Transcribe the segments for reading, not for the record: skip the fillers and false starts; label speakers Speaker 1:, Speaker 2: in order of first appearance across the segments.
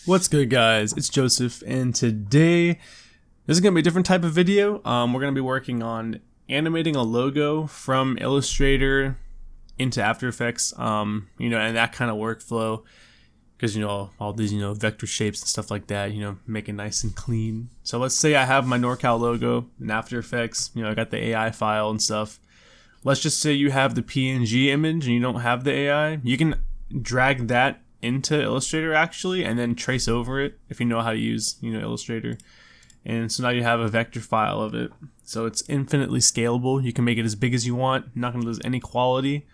Speaker 1: What's good, guys? It's Joseph, and today this is going to be a different type of video. We're going to be working on animating a logo from Illustrator into After Effects, and that kind of workflow, because all these vector shapes and stuff like that, make it nice and clean. So let's say I have my NorCal logo in After Effects. I got the AI file and stuff. Let's just say you have the PNG image and you don't have the AI. You can drag that into Illustrator actually, and then trace over it if you know how to use Illustrator. And so now you have a vector file of it. So it's infinitely scalable. You can make it as big as you want. Not gonna lose any quality.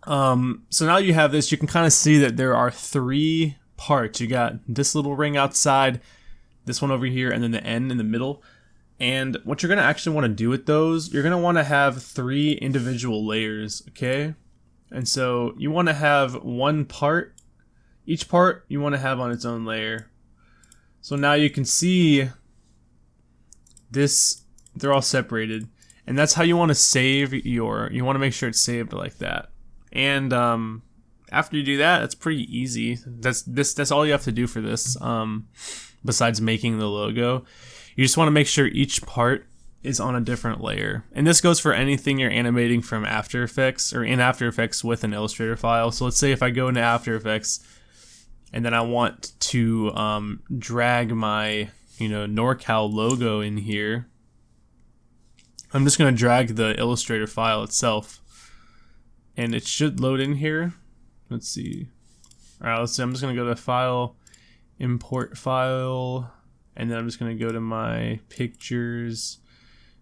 Speaker 1: So now you have this. You can kind of see that there are three parts. You got this little ring outside, this one over here, and then the end in the middle. And what you're gonna actually want to do with those, you're gonna want to have three individual layers, okay? And so you want to have one part, each part you want to have on its own layer. So now you can see this, they're all separated. And that's how you want to save you want to make sure it's saved like that. And after you do that, it's pretty easy. That's all you have to do for this, besides making the logo. You just want to make sure each part is on a different layer. And this goes for anything you're animating from After Effects or in After Effects with an Illustrator file. So let's say if I go into After Effects and then I want to drag my NorCal logo in here, I'm just going to drag the Illustrator file itself and it should load in here. Let's see. Alright, let's see. I'm just going to go to File, Import File, and then I'm just going to go to my Pictures.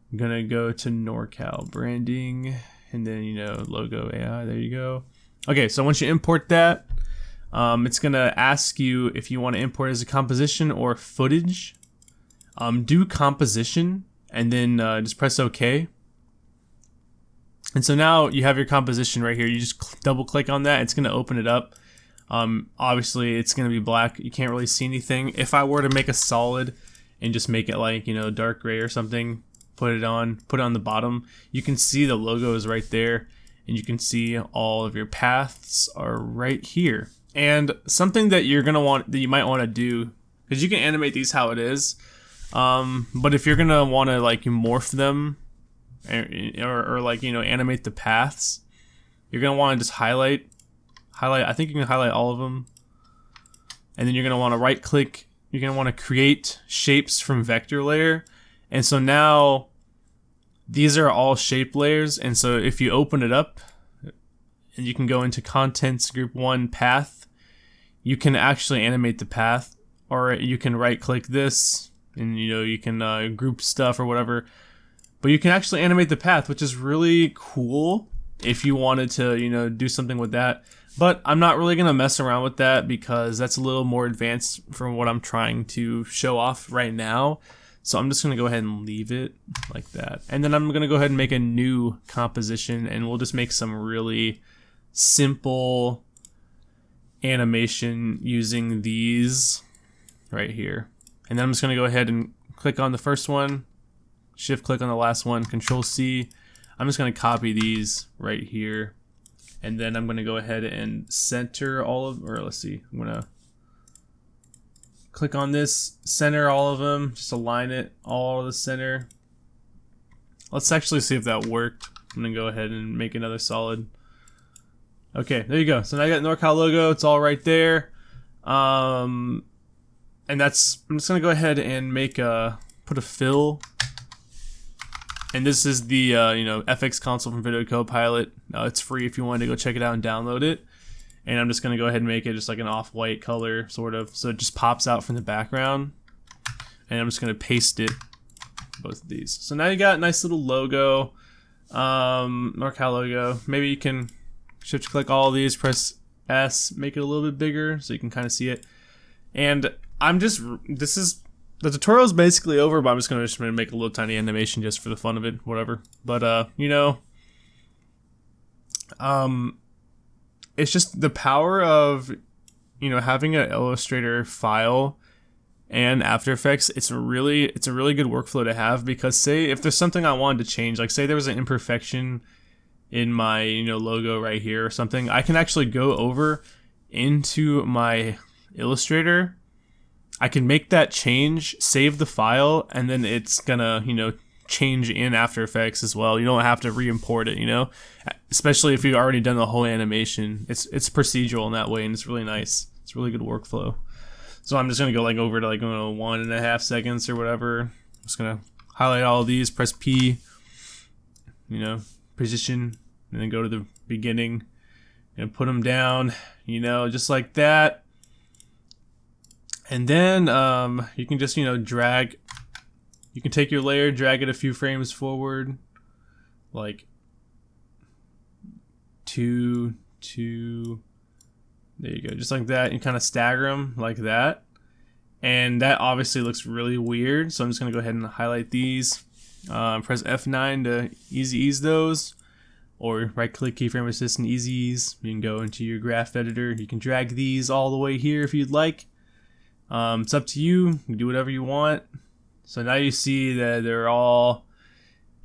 Speaker 1: I'm gonna go to NorCal branding and then logo AI. There you go. Okay, so once you import that, it's gonna ask you if you want to import as a composition or footage. Do composition and then just press OK. And so now you have your composition right here. You just double click on that. It's gonna open it up. Obviously, it's gonna be black. You can't really see anything. If I were to make a solid and just make it like dark gray or something, put it on the bottom, you can see the logo is right there, and you can see all of your paths are right here. And something that you might want to do, because you can animate these how it is, but if you're gonna want to like morph them or like animate the paths, you're gonna want to just highlight. I think you can highlight all of them, and then you're gonna want to right click. You're gonna want to create shapes from vector layer. And so now these are all shape layers, and so if you open it up and you can go into contents group 1 path, you can actually animate the path, or you can right click this and you can group stuff or whatever, but you can actually animate the path, which is really cool if you wanted to do something with that. But I'm not really gonna mess around with that because that's a little more advanced from what I'm trying to show off right now. So I'm just going to go ahead and leave it like that. And then I'm going to go ahead and make a new composition, and we'll just make some really simple animation using these right here. And then I'm just going to go ahead and click on the first one, shift click on the last one, Control C. I'm just going to copy these right here. And then I'm going to go ahead and center all of, or let's see, I'm going to click on this, center all of them, just align it all to the center. Let's actually see if that worked. I'm gonna go ahead and make another solid. Okay, there you go. So now I got NorCal logo, it's all right there. And I'm just gonna go ahead and put a fill. And this is the FX console from Video Copilot. It's free if you wanted to go check it out and download it. And I'm just going to go ahead and make it just like an off-white color, sort of, so it just pops out from the background. And I'm just going to paste it, both of these. So now you got a nice little logo, NorCal logo. Maybe you can shift-click all of these, press S, make it a little bit bigger so you can kind of see it. And the tutorial is basically over, but I'm just going to make a little tiny animation just for the fun of it, whatever. But, it's just the power of, having an Illustrator file and After Effects. It's a really good workflow to have, because say if there's something I wanted to change, like say there was an imperfection in my logo right here or something, I can actually go over into my Illustrator, I can make that change, save the file, and then it's gonna, change in After Effects as well. You don't have to re-import it, especially if you've already done the whole animation. It's procedural in that way, and it's really nice. It's a really good workflow. So I'm just gonna go like over to like 1.5 seconds or whatever. I'm just gonna highlight all of these, press P, position, and then go to the beginning and put them down, just like that. And then you can just drag. You can take your layer, drag it a few frames forward, like 2, 2. There you go, just like that. You kind of stagger them like that, and that obviously looks really weird. So I'm just gonna go ahead and highlight these. Press F9 to easy ease those, or right-click keyframe assist and easy ease. You can go into your graph editor. You can drag these all the way here if you'd like. It's up to you. You can do whatever you want. So now you see that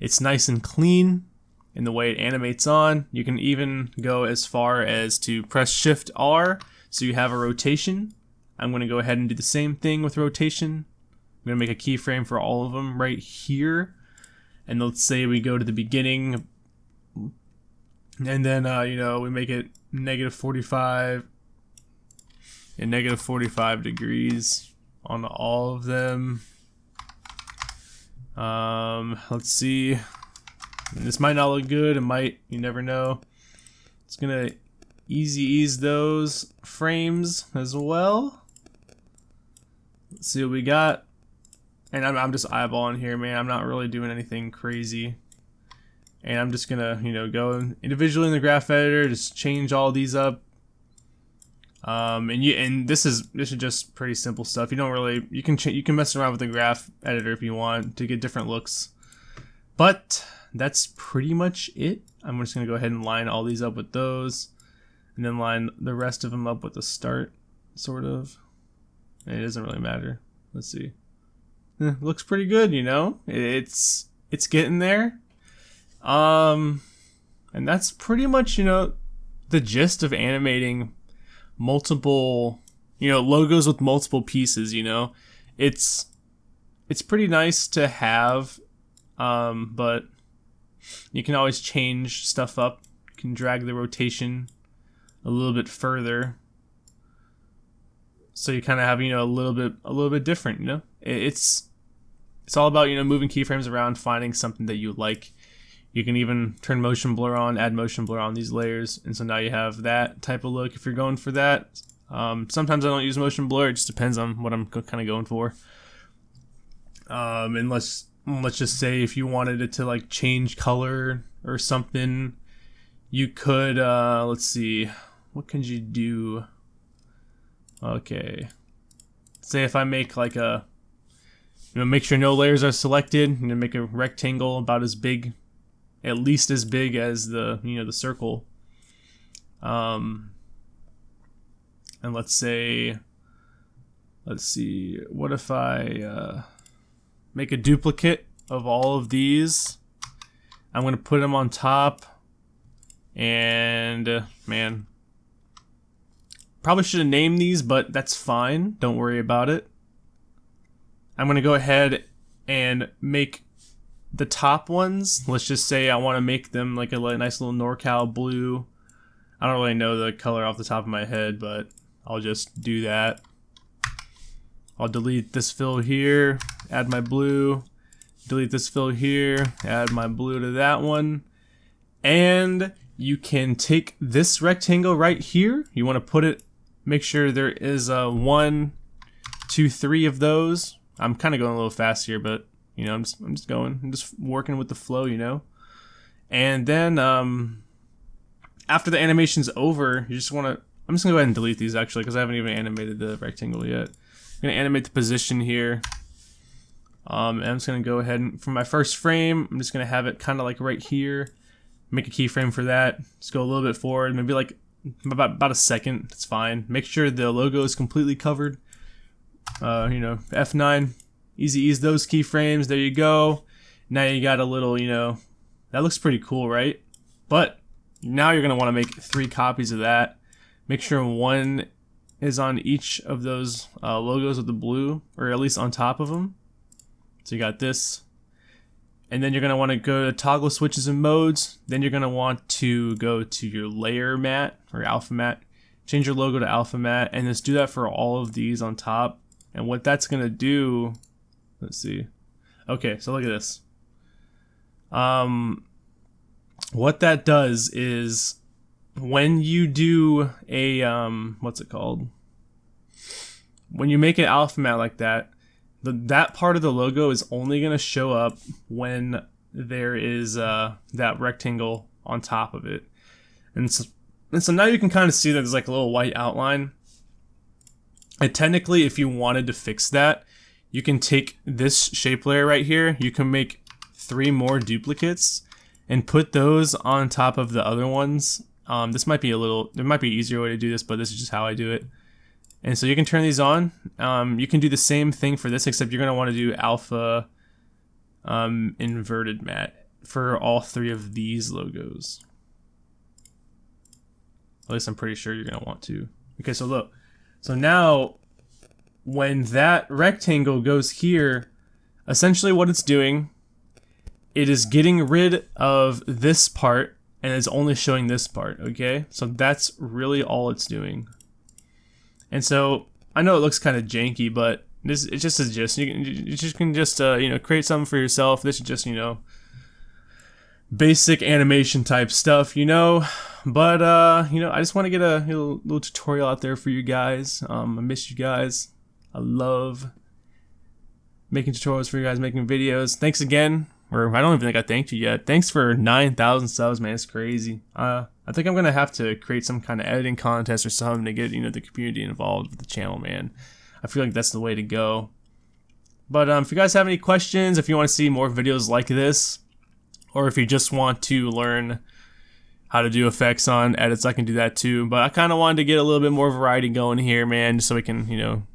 Speaker 1: it's nice and clean in the way it animates on. You can even go as far as to press Shift R so you have a rotation. I'm going to go ahead and do the same thing with rotation. I'm going to make a keyframe for all of them right here. And let's say we go to the beginning, and then we make it -45 and -45 degrees on all of them. Let's see. This might not look good. It might. You never know. It's gonna easy ease those frames as well. Let's see what we got. And I'm just eyeballing here, man. I'm not really doing anything crazy. And I'm just gonna, go individually in the graph editor, just change all these up. And this is just pretty simple stuff. You don't really, you can mess around with the graph editor if you want to get different looks. But that's pretty much it. I'm just gonna go ahead and line all these up with those, and then line the rest of them up with the start, sort of. And it doesn't really matter. Let's see. Looks pretty good, It's getting there. And that's pretty much, the gist of animating multiple, logos with multiple pieces. It's pretty nice to have, but you can always change stuff up. You can drag the rotation a little bit further, so you kind of have a little bit different. It's all about moving keyframes around, finding something that you like. You can even turn motion blur on, add motion blur on these layers, and so now you have that type of look if you're going for that. Sometimes I don't use motion blur. It just depends on what I'm kind of going for. And let's just say if you wanted it to like change color or something, you could. Let's see, what can you do? Okay, say if I make like a, make sure no layers are selected, and make a rectangle about as big, at least as big as the the circle. And let's see, what if I make a duplicate of all of these? I'm gonna put them on top, and man, probably should have named these, but that's fine. Don't worry about it. I'm gonna go ahead and make the top ones. Let's just say I want to make them like a nice little NorCal blue. I don't really know the color off the top of my head, but I'll just do that. I'll delete this fill here, add my blue, delete this fill here, add my blue to that one. And you can take this rectangle right here. You want to put it, make sure there is 1, 2, 3 of those. I'm kind of going a little fast here, but I'm just working with the flow, And then after the animation's over, you just want to, I'm just gonna go ahead and delete these actually, because I haven't even animated the rectangle yet. I'm gonna animate the position here. And I'm just gonna go ahead and, for my first frame, I'm just gonna have it kind of like right here. Make a keyframe for that. Just go a little bit forward, maybe like about a second. That's fine. Make sure the logo is completely covered. F9, easy ease those keyframes. There you go. Now you got a little, that looks pretty cool, right? But now you're gonna want to make 3 copies of that. Make sure one is on each of those logos with the blue, or at least on top of them. So you got this. And then you're going to want to go to toggle switches and modes. Then you're going to want to go to your layer matte or alpha matte. Change your logo to alpha matte, and just do that for all of these on top. And what that's going to do, let's see. Okay, so look at this. What that does is when you do a, what's it called? When you make an alpha matte like that, that part of the logo is only going to show up when there is that rectangle on top of it. And so now you can kind of see that there's like a little white outline. And technically, if you wanted to fix that, you can take this shape layer right here. You can make 3 more duplicates and put those on top of the other ones. This might be there might be an easier way to do this, but this is just how I do it. And so you can turn these on. You can do the same thing for this, except you're going to want to do alpha inverted matte for all 3 of these logos. At least I'm pretty sure you're going to want to. Okay, so look. So now, when that rectangle goes here, essentially what it's doing, it is getting rid of this part and it's only showing this part, okay? So that's really all it's doing. And so I know it looks kind of janky, but it's just a gist. You just can create something for yourself. This is just basic animation type stuff, But I just want to get a little tutorial out there for you guys. I miss you guys. I love making tutorials for you guys, making videos. Thanks again. Or I don't even think I thanked you yet. Thanks for 9,000 subs, man. It's crazy. I think I'm gonna have to create some kind of editing contest or something to get the community involved with the channel, man. I feel like that's the way to go. But if you guys have any questions, if you want to see more videos like this, or if you just want to learn how to do effects on edits, I can do that too. But I kind of wanted to get a little bit more variety going here, man, just so we can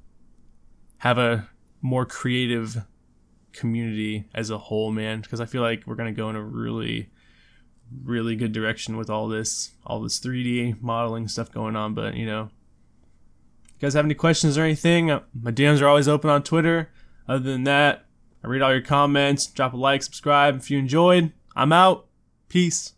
Speaker 1: have a more creative community as a whole, man, because I feel like we're gonna go in a really good direction with all this 3D modeling stuff going on. But if you guys have any questions or anything, my DMs are always open on Twitter. Other than that, I read all your comments. Drop a like, subscribe if you enjoyed. I'm out. Peace.